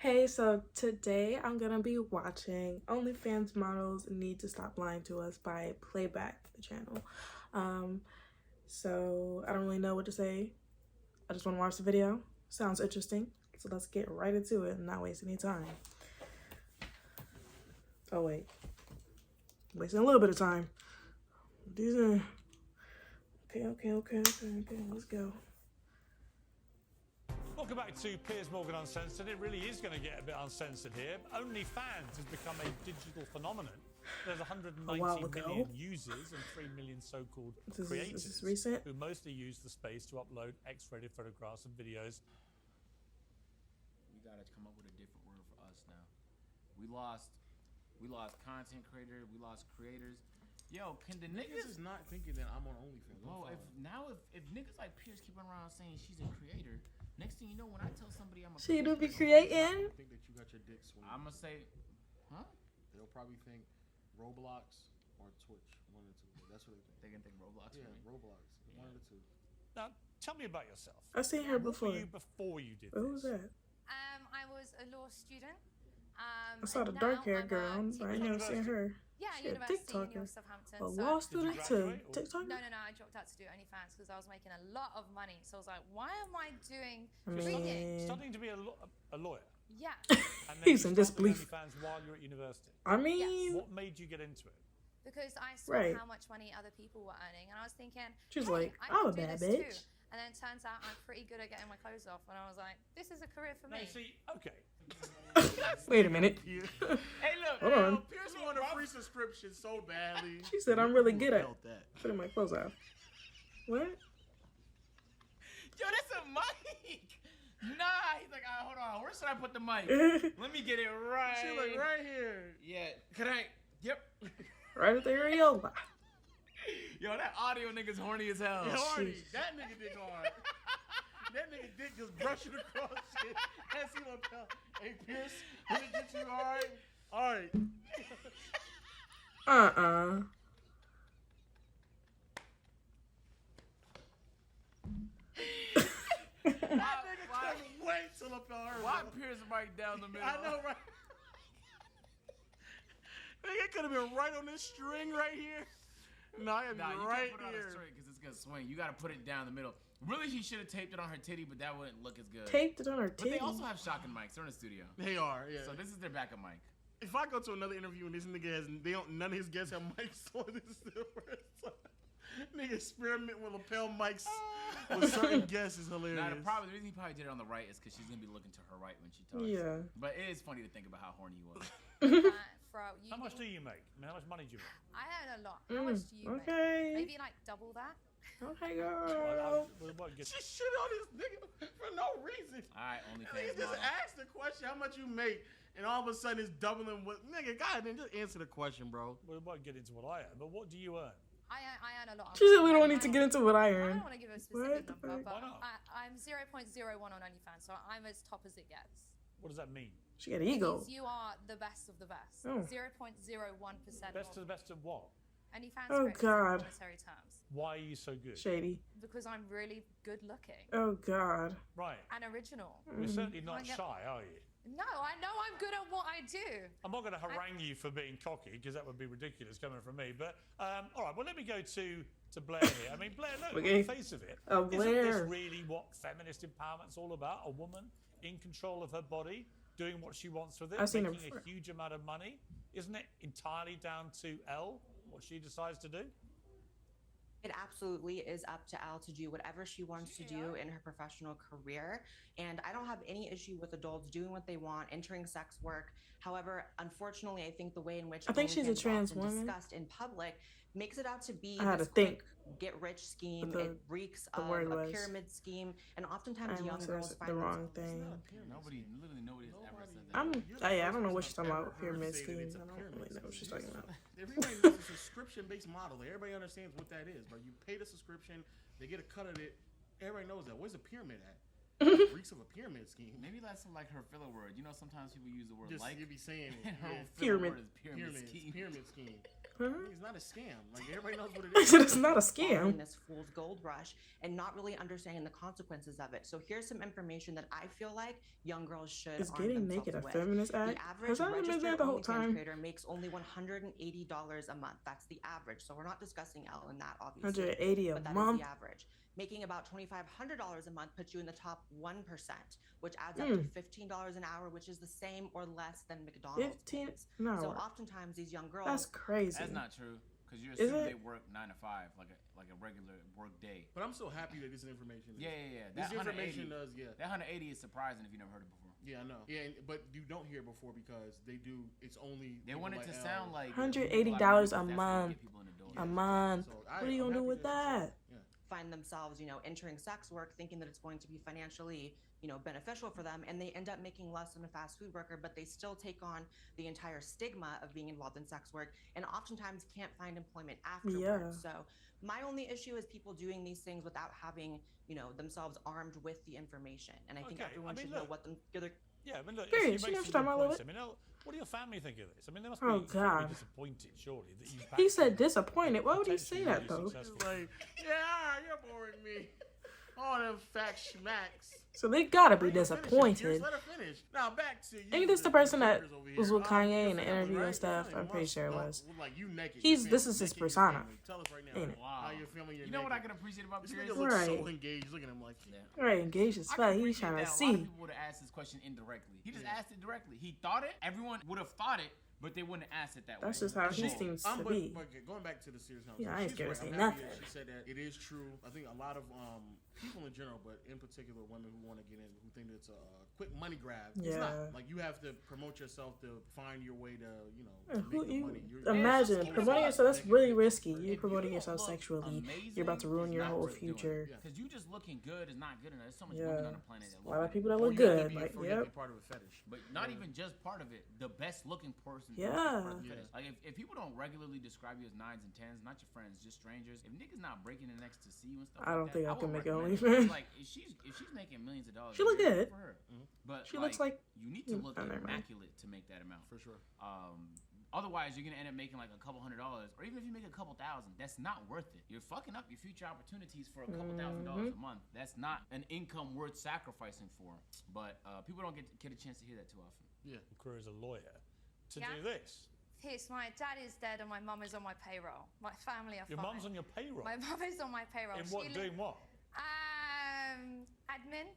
Hey, so today I'm gonna be watching OnlyFans Models Need to Stop Lying to Us by Playback, the channel. So I don't really know what to say. I just want to watch the video. Sounds interesting. So let's get right into it and not waste any time. Oh wait, wasting a little bit of time. These are okay. Let's go. Welcome back to Piers Morgan Uncensored. It really is going to get a bit uncensored here. OnlyFans has become a digital phenomenon. There's 190 million users and 3 million so-called creators who mostly use the space to upload X-rated photographs and videos. We got to come up with a different word for us now. We lost content creators. We lost creators. Yo, can the niggas is not thinking that I'm on OnlyFans? Bro, if niggas like Pierce keep on around saying she's a creator, next thing you know, when I tell somebody I'm a She creator, do be creating. I think that you got your dick swinging. I'm gonna say, huh? They'll probably think Roblox or Twitch, one or two. That's what they think. They can think Roblox. Yeah, for me. Roblox, one or two. Now, tell me about yourself. I've seen her before. What were you before you did Who was this? that? I was a law student. I saw the dark-haired girl. I ain't never seen her. Yeah, She a University TikToker. of Southampton. A So law student too. graduate TikTok? no, I dropped out to do OnlyFans because I was making a lot of money. So I was like, why am I doing I reading? mean, Studying to be a lawyer. Yeah. And then He's you in started disbelief. OnlyFans while you were at university. I mean, What made you get into it? Because I saw Right. how much money other people were earning, and I was thinking, she's hey, like, I I'm a can do bad this bitch. too. And then it turns out I'm pretty good at getting my clothes off, and I was like, this is a career for No, me. see, okay. Wait a minute. Hey, look, Hold on. Pierce wanted a free subscription so badly. She said I'm really good at Felt that. putting my clothes off. What? Yo, that's a mic. Nah, he's like, hold on, where should I put the mic? Let me get it right. She like right here. Yeah, can I? Yep. Right at the areola. Yo, that audio nigga's horny as hell. Yeah, horny. Jeez. That nigga dick hard. That nigga dick just brushing across shit. That's he gonna tell. Hey Pierce, did it get you hard? Alright. That nigga couldn't wait till I felt her. Why Pierce mic down the middle? I know, right? Nigga could have been right on this string right here. No, I had to Nah, be you right can't put it on here. a string because it's gonna swing. You gotta put it down the middle. Really, he should have taped it on her titty, but that wouldn't look as good. Taped it on her But titty. they also have shotgun mics. They're in the studio, They are, yeah. so this is their backup mic. If I go to another interview and this nigga has, none of his guests have mics on, this is the first time. Nigga experiment with lapel mics with certain guests is hilarious. Now, the reason he probably did it on the right is because she's gonna be looking to her right when she talks. Yeah. But it is funny to think about how horny he was. How much do you make? I mean, how much money do you make? I earn a lot. How much do you okay. make? Maybe like double that. Okay, girl. She shit on this nigga for no reason. All right, Nigga OnlyFans just model. asked the question how much you make, and all of a sudden it's doubling what. Nigga, God, then just answer the question, bro. We won't get into what I earn, but what do you earn? I earn a lot. She said we don't need to get into what I I earn. don't want to give a specific What the number, fuck? but Why not? I'm 0.01 on OnlyFans, so I'm as top as it gets. What does that mean? She got ego. Means you are the best of the best. Oh. 0.01%. Best to the best of what? OnlyFans Oh, creators God. in monetary terms. Why are you so good? Shady. Because I'm really good looking Oh, God. Right. and original. You're certainly not I get- shy, are you? No, I know I'm good at what I do. I'm not going to harangue you for being cocky because that would be ridiculous coming from me. But all right, well, let me go to Blair here. I mean, Blair, look, Okay. on the face of it, Oh, isn't this Blair. really what feminist empowerment's all about? A woman in control of her body, doing what she wants with it, I've seen her making a before. huge amount of money. Isn't it entirely down to Elle, what she decides to do? It absolutely is up to Elle to do whatever she wants to do in her professional career. And I don't have any issue with adults doing what they want, entering sex work. However, unfortunately, I think the way in which I think she's a OnlyFans is trans often woman. discussed in public makes it out to be I had this to think quick get-rich scheme. what It reeks the of word a was. pyramid scheme, and oftentimes I young almost girls said find the wrong themselves- thing. Nobody has ever said that. I don't know what she's talking about. Pyramid scheme. I don't really know what she's talking about. Everybody knows it's a subscription-based model. Everybody understands what that is, bro. You pay the subscription, they get a cut of it. Everybody knows that. Where's the pyramid at? Freaks of a pyramid scheme. Maybe that's like her filler word. You know, sometimes people use the word Just, like. you be saying it. And her Yeah. filler Pyramid. word is pyramid scheme. Pyramid scheme. Huh? It's not a scam. Like, everybody knows what it I is. said it's not a following scam. this fool's gold rush and not really understanding the consequences of it. So here's some information that I feel like young girls should Is arm getting themselves naked a with. feminist act? The average Has that been registered there the whole OnlyFans time? creator makes only $180 a month. That's the average. So we're not discussing L in that, obviously. 180 a But that is month. the average. Making about $2,500 a month puts you in the top 1%, which adds up to $15 an hour, which is the same or less than McDonald's 15 pays. an So hour. oftentimes these young girls... That's crazy. That's not true. Because you're Is assuming it? they work 9 to 5, like a regular work day. But I'm so happy that this information is. Yeah. This That information 180, does, yeah. That 180 is surprising if you never heard it before. Yeah, I know. Yeah, but you don't hear it before because they do. It's only. They want it to L. sound like $180 that's a how they month. get people in the door. A month. So What are you I'm gonna do happy with that? that? Yeah. Find themselves, entering sex work thinking that it's going to be financially, beneficial for them, and they end up making less than a fast food worker, but they still take on the entire stigma of being involved in sex work and oftentimes can't find employment afterwards. Yeah. So my only issue is people doing these things without having, themselves armed with the information. And I think Okay, everyone I mean, should know look, what the other... Yeah, I mean, look, Period. you She make never some talking good about points. it. I mean, what do your family think of this? I mean, they must Oh, be God. disappointed, surely, that you've He backed said them. disappointed. Why would he say that, though? Successful. It's like, yeah, you're boring me. All them fat schmacks. So they gotta be Let her finish it, disappointed. Pierce. Let her finish. Now back to you. Ain't this the person that jokers over was here. with Kanye Your in the family, interview and right? stuff? Your I'm pretty sure it family. was. Like, you naked. He's- Your this family, is his naked, your persona. family. Tell us right now. Ain't it? Wow. How your family, You know what I can appreciate about This Pierce? nigga looks so Right. engaged. Look at him like. Right, engaged as I fuck. can He's appreciate trying to that. A lot of see. people would have asked this question indirectly. He just asked it directly. He thought it. Everyone would have thought it, but they wouldn't ask it that way. That's just how he So, seems to But be. going back to the serious conversation, Yeah, I ain't she's scared to right. say I'm happy that nothing. She said that it is true. I think a lot of people in general, but in particular women who want to get in, who think it's a quick money grab. It's Yeah. not. Like, you have to promote yourself to find your way to, to And who make the you money. imagine Yeah, promoting it's yourself? That's really risky. If You promoting don't yourself look sexually, amazing, you're about to ruin it's your not whole worth doing. future. Yeah. Because you just looking good is not good enough. There's so much Yeah. women on the planet that A look lot of like people that Or look you have to good. be- Like, or you have to yep. be part of a fetish. But not even just part of it. The best looking person. Yeah. is part of the Yeah. fetish. Like if people don't regularly describe you as 9s and 10s, not your friends, just strangers. If niggas not breaking the necks to see you and stuff, I don't like think that, I can would make it recommend OnlyFans. Like if she's making millions of dollars, She look a year, good. for her. But She looks like- you need to look never mind. immaculate to make that amount. For sure. Otherwise, you're gonna end up making like a couple $100s, or even if you make a couple thousand, that's not worth it. You're fucking up your future opportunities for a couple $1,000s a month. That's not an income worth sacrificing for. But people don't get a chance to hear that too often. Yeah. Career as a lawyer to Yeah. do this. Here's my dad is dead and my mum is on my payroll. My family are Your fine. mum's on your payroll. My mum is on my payroll. In what? Doing what? Admin.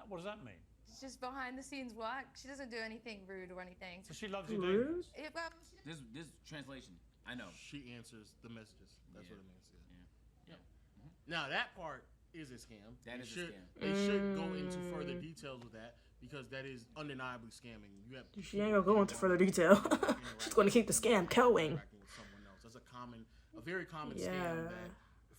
What does that mean? It's just behind the scenes work. She doesn't do anything rude or anything. So she loves you doing Rude? this. Well, This translation, I know. She answers the messages. That's Yeah. what it means. Yeah. Now that part is a scam. That They is a should, scam. They should go into further details with that because that is undeniably scamming. You have She ain't gonna go into further detail. She's gonna keep the scam going. interacting with someone else. That's a very common Yeah. scam that,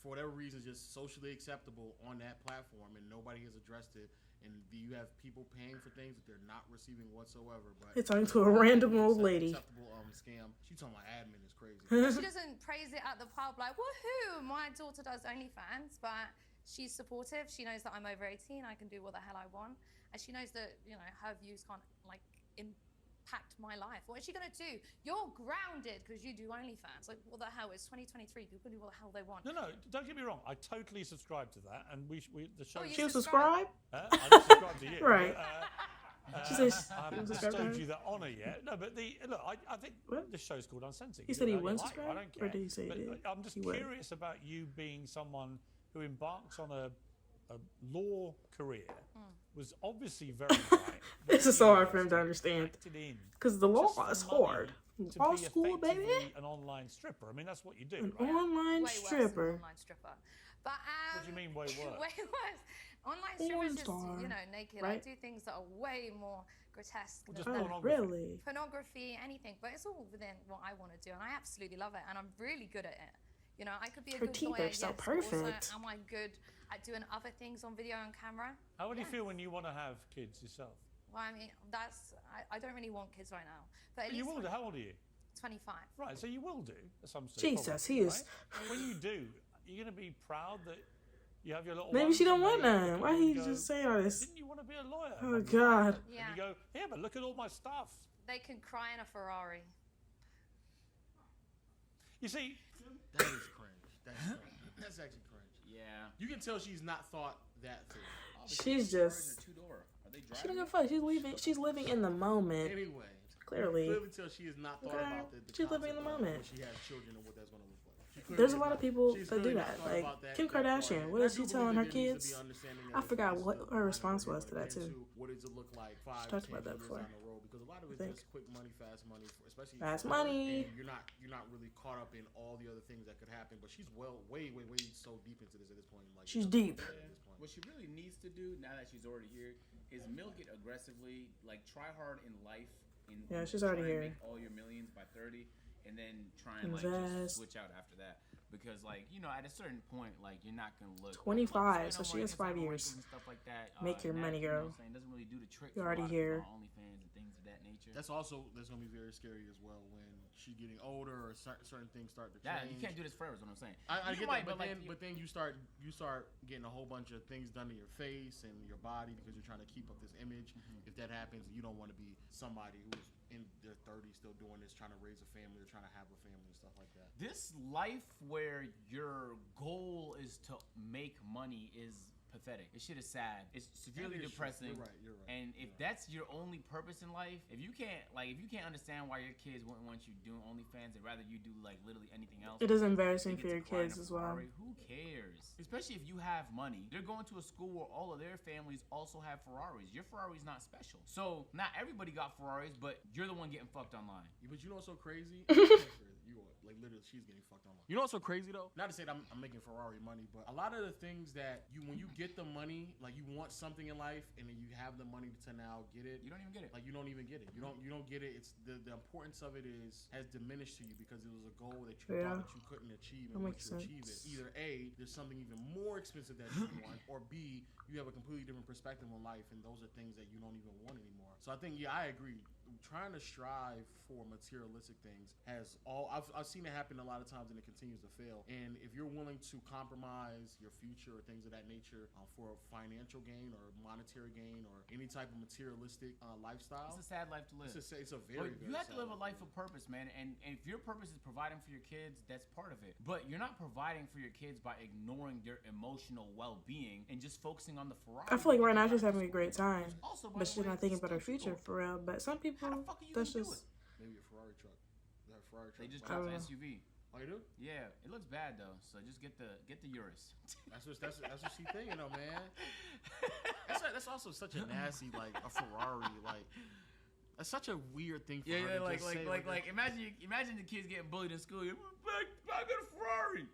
for whatever reason, is just socially acceptable on that platform, and nobody has addressed it. And you have people paying for things that they're not receiving whatsoever. But It's talking to a random old lady. Acceptable scam. She talking about admin is crazy. she doesn't praise it at the pub like, woohoo, my daughter does OnlyFans, but she's supportive. She knows that I'm over 18, I can do what the hell I want. And she knows that, her views can't, impact my life. What is she gonna do? You're grounded because you do OnlyFans. Like, what the hell? It's 2023. People can do what the hell they want. No, don't get me wrong. I totally subscribe to that, and the show. Oh, you She'll subscribe? subscribe? I subscribe to you. Right. She says I haven't she'll subscribe to bestowed her? you that honour yet. No, but look, I think What? this show's called Uncensored. He You said do he whatever wouldn't you like. subscribe? I don't Or care. did he say he But did? I'm just He would. curious about you being someone who embarks on a law career. Was obviously very bright. This is so hard for him to understand. Acted in Because the law just for is money hard. to Law be school, baby. effectively an online stripper. I mean, that's what you do, An right? online Way worse than stripper. online stripper. But What do you mean way worse? way worse. Online Porn strippers just, star, naked. right? I do things that are way more grotesque Well, than just Oh, that. pornography. really? Pornography, anything. But it's all within what I want to do, and I absolutely love it, and I'm really good at it. I could be a Her good teeth lawyer, are so yes, but also perfect. am I good at doing other things on video and camera? How would you feel when you want to have kids yourself? Well, I mean, I don't really want kids right now. But at You least will do. How old are you? 25. Right, so you will do at some stage. Jesus, probably, he is. right? And when you do, you're going to be proud that You have your little Maybe ones she don't and want they look none. at Why you he and go, just saying all this? Didn't you want to be a lawyer? Oh, And God. Yeah. you go, yeah, but look at all my stuff. They can cry in a Ferrari. You see, That is cringe. That's actually cringe. Yeah. You can tell she's not thought that through. She's just. Two-door. Are they She don't driving? give a fuck. She's leaving. She's living in the moment. Anyway, Clearly. you clearly tell she has not thought Okay. about the She's living in the concept of moment. when she has children and what that's going to look like. There's a lot of people She's that do clearly that. not thought Like about that Kim part. Kardashian. And What I is do she telling her believe there needs kids? to be understanding I that forgot it's what still her kind of response really was to that into too. What does it look like 5 talked 10 about that years before. down the road? Because a lot of it's think. just quick money, fast money, especially Fast for her, money. And you're not really caught up in all the other things that could happen. But she's way so deep into this at this point. Like She's deep. At this point. What she really needs to do now that she's already here is milk it aggressively. Like try hard in life. Yeah, she's already try and here. Make all your millions by 30, and then try and like Invest. just switch out after that. Because like at a certain point, like you're not gonna look 25, so like, she has 5 years. and stuff like that. Make your and money, that, girl. What I'm saying, doesn't really do the trick. You're for a already lot of here. people on OnlyFans and things of that nature. That's going to be very scary as well when she's getting older or certain things start to change. Yeah, you can't do this forever. Is what I'm saying. I You get might, that, but then you start getting a whole bunch of things done to your face and your body because you're trying to keep up this image. If that happens, you don't want to be somebody who's in their 30s still doing this, trying to raise a family or trying to have a family and stuff like that. This life where your goal is to make money is pathetic. This shit is sad. It's severely depressing. You're right. And if that's your only purpose in life, if you can't understand why your kids wouldn't want you doing OnlyFans, they'd rather you do like literally anything else. It is embarrassing They for get your to cry in kids a as well. Ferrari. Who cares? Especially if you have money. They're going to a school where all of their families also have Ferraris. Your Ferrari's not special. So not everybody got Ferraris, but you're the one getting fucked online. Yeah, but you know what's so crazy? Like literally, she's getting fucked online. You know what's so crazy though? Not to say that I'm making Ferrari money, but a lot of the things that when you get the money, like you want something in life, and then you have the money to now get it. You don't even get it. Like you don't even get it. You don't get it. It's the importance of it has diminished to you because it was a goal that you thought that you couldn't achieve, and once you achieve it, either A, there's something even more expensive that you want, or B, you have a completely different perspective on life, and those are things that you don't even want anymore. So I think I agree. Trying to strive for materialistic things I've seen it happen a lot of times, and it continues to fail. And if you're willing to compromise your future or things of that nature for financial gain or monetary gain or any type of materialistic lifestyle, It's a sad life to live. it's a very you have to live a life of purpose, man. And if your purpose is providing for your kids, that's part of it. But you're not providing for your kids by ignoring their emotional well-being and just focusing on the Ferrari. I feel like right now she's having a great time, Also, but she's not thinking about her future for real. But some people, How the fuck are you that's gonna do just. it? maybe a Ferrari truck. That Ferrari truck. They just I dropped don't the know. SUV. Oh, you do? Yeah, it looks bad though. So just get the Urus. That's what she's thinking, though, man. That's also such a nasty, like a Ferrari, like that's such a weird thing for her to like just say. imagine the kids getting bullied in school. I got a Ferrari.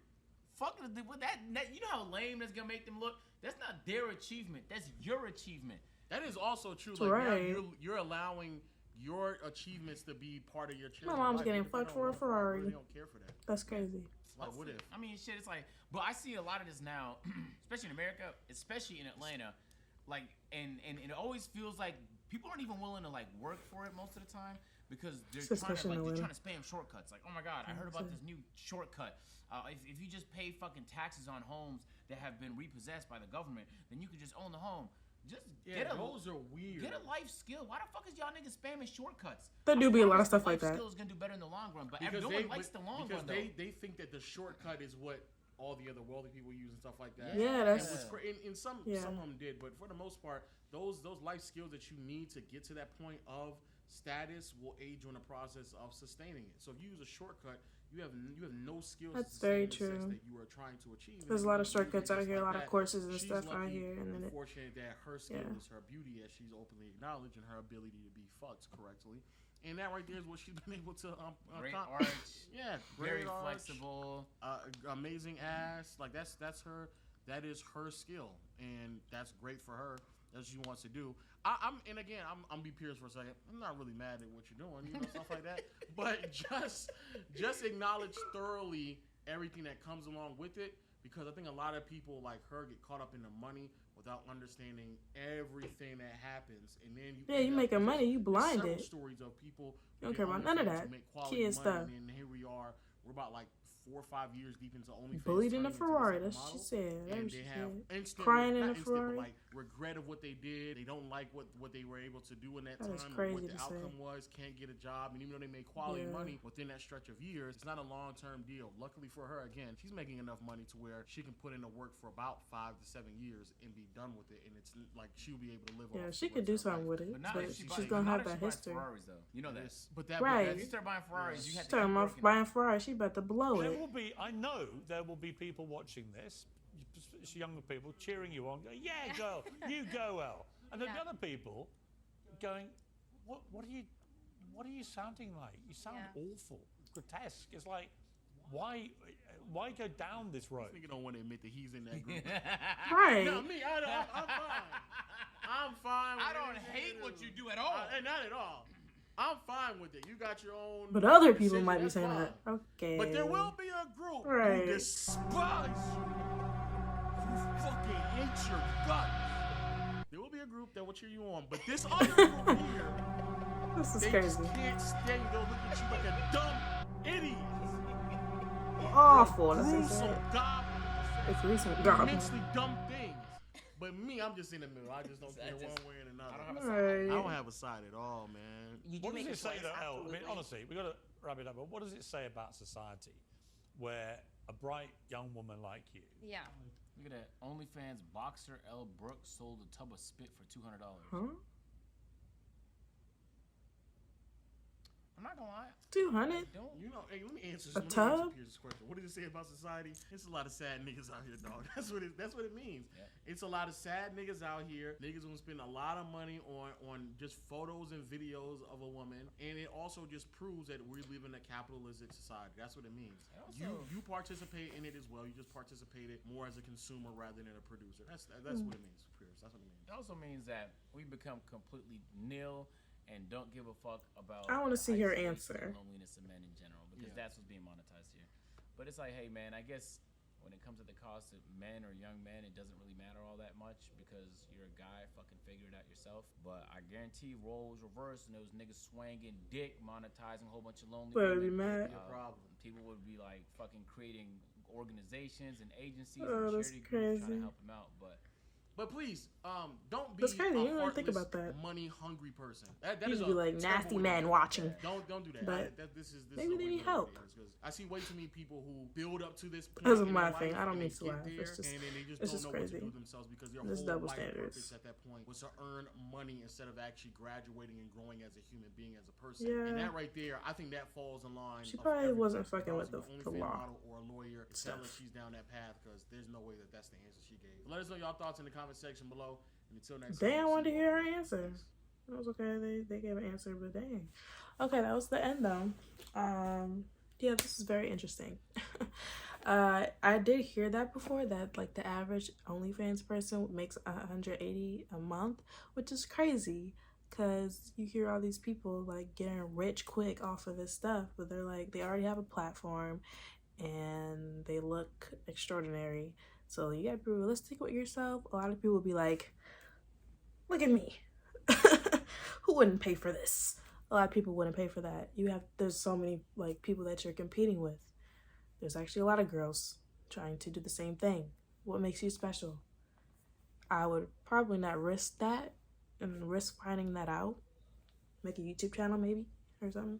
Fuck with that. You know how lame that's gonna make them look. That's not their achievement. That's your achievement. That is also true. That's Like right. you're allowing your achievements to be part of your children's My mom's life, getting but if they fucked don't for a want Ferrari, Ferrari. They don't care for that. That's crazy. Like, what if? I mean, shit. It's like, but I see a lot of this now, especially in America, especially in Atlanta. Like, and it always feels like people aren't even willing to like work for it most of the time because they're trying to spam shortcuts. Like, oh my god, I heard about this new shortcut. If you just pay fucking taxes on homes that have been repossessed by the government, then you can just own the home. Just those are weird. Get a life skill. Why the fuck is y'all niggas spamming shortcuts? There do be a lot of stuff like that. Life skill is gonna do better in the long run, but Because no one likes the long run though. they think that the shortcut is what all the other wealthy people use and stuff like that. Yeah, that's. And some of them did, but for the most part, those life skills that you need to get to that point of status will aid you in the process of sustaining it. So if you use a shortcut, you have no skills. That's to very sustain the true. success that you are trying to achieve. There's a lot of shortcuts out here, a lot of courses and She's stuff out lucky here, and then and fortunate that her skill is her beauty, as she's openly acknowledged, and her ability to be fucked correctly. And that right there is what she's been able to Great arch. Yeah, Very great arch, flexible. amazing ass. Like that's her. That is her skill, and that's great for her. That's what she wants to do. I'm be Pierce for a second. I'm not really mad at what you're doing, stuff like that. But just acknowledge thoroughly everything that comes along with it, because I think a lot of people like her get caught up in the money without understanding everything that happens, and then you making money, you blinded. Stories of people You don't care about none of that. make quality Kid money, stuff. and here we are. We're about like 4 or 5 years deep into OnlyFans. Bullied in a Ferrari, that's what she said. And they have instant, crying in a instant, Ferrari. but like regret of what they did. They don't like what they were able to do in that time. Crazy what the to outcome say. was. Can't get a job, and even though they made quality money within that stretch of years, it's not a long-term deal. Luckily for her, again, she's making enough money to where she can put in the work for about 5 to 7 years and be done with it, and it's like she'll be able to live. Yeah, off she could do something with it, but she's gonna have that history. Ferraris, though. You know that. But that, right. If you start buying Ferraris, you have to. Talking about buying Ferrari, she about to blow it. I know there will be people watching this, younger people cheering you on. Going, yeah, girl, you go, Elle. And then the other people going, what are you sounding like? You sound awful, grotesque. It's like, why go down this road? This nigga don't want to admit that he's in that group. Right. No, me, I'm fine. I'm fine. I don't hate what you do at all. Not at all. I'm fine with it. You got your own. But other people might be saying that. Okay. But there will be a group who despise you, who fucking hate your guts. There will be a group that will cheer you on. But this other group here, this is they crazy. just can't stand. They'll look at you like a dumb idiot. Awful. It's recent immensely dumb things. But me, I'm just in the middle. I just don't care one way or another. I don't have a side at all, man. What does it say, though, Elle? I mean, honestly, we've got to wrap it up. But what does it say about society where a bright young woman like you... Yeah. Look at that. OnlyFans boxer Elle Brooks sold a tub of spit for $200. Huh? I'm not gonna lie. 200? You know, hey, let me answer a tub? Pierce's question. What does it say about society? It's a lot of sad niggas out here, dog. That's what it means. Yeah. It's a lot of sad niggas out here. Niggas gonna spend a lot of money on just photos and videos of a woman, and it also just proves that we live in a capitalistic society. That's what it means. You participate in it as well. You just participated more as a consumer rather than a producer. That's what it means, Pierce. That's what it means. It also means that we become completely nil and don't give a fuck about. I want to see your answer. Loneliness of men in general, because that's what's being monetized here. But it's like, hey man, I guess when it comes to the cost of men or young men, it doesn't really matter all that much because you're a guy, fucking figure it out yourself. But I guarantee roles reverse and those niggas swanging dick, monetizing a whole bunch of lonely women. Be mad. Problem. People would be like fucking creating organizations and agencies and charity groups trying to help them out, But please, don't be that's crazy. You don't think about that. Money-hungry person. That you is be like nasty man watching. Don't do that. But this maybe they need help. I see way too many people who build up to this point. That's my thing. I don't mean to laugh. It's just don't know crazy. what to do themselves because their this whole double life standards purpose at that point was to earn money instead of actually graduating and growing as a human being, as a person. Yeah. And that right there, I think that falls in line. She probably wasn't fucking with the law or a lawyer. Tell her she's down that path because there's no way that's the answer she gave. Let us know y'all thoughts in the comment section below. And until next time. Dang, I wanted to hear her answer. It was okay. They gave an answer, but dang. Okay, that was the end though. Yeah, this is very interesting. I did hear that before, that like the average OnlyFans person makes $180 a month, which is crazy because you hear all these people like getting rich quick off of this stuff, but they're like, they already have a platform and they look extraordinary. So you gotta be realistic with yourself. A lot of people will be like, look at me. Who wouldn't pay for this? A lot of people wouldn't pay for that. There's so many like people that you're competing with. There's actually a lot of girls trying to do the same thing. What makes you special? I would probably not risk that and risk finding that out. Make a YouTube channel maybe or something.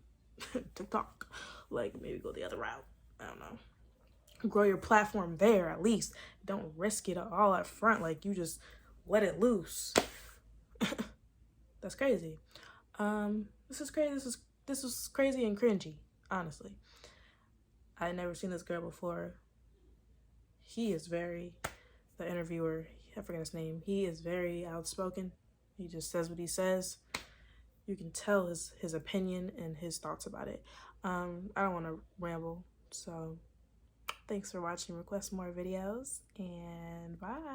TikTok. Like maybe go the other route. I don't know. Grow your platform there at least. Don't risk it all up front. Like you just let it loose. That's crazy. This is crazy. This was crazy and cringy, honestly. I had never seen this girl before. He is the interviewer, I forget his name. He is very outspoken. He just says what he says. You can tell his opinion and his thoughts about it. I don't want to ramble, so thanks for watching. Request more videos, and bye.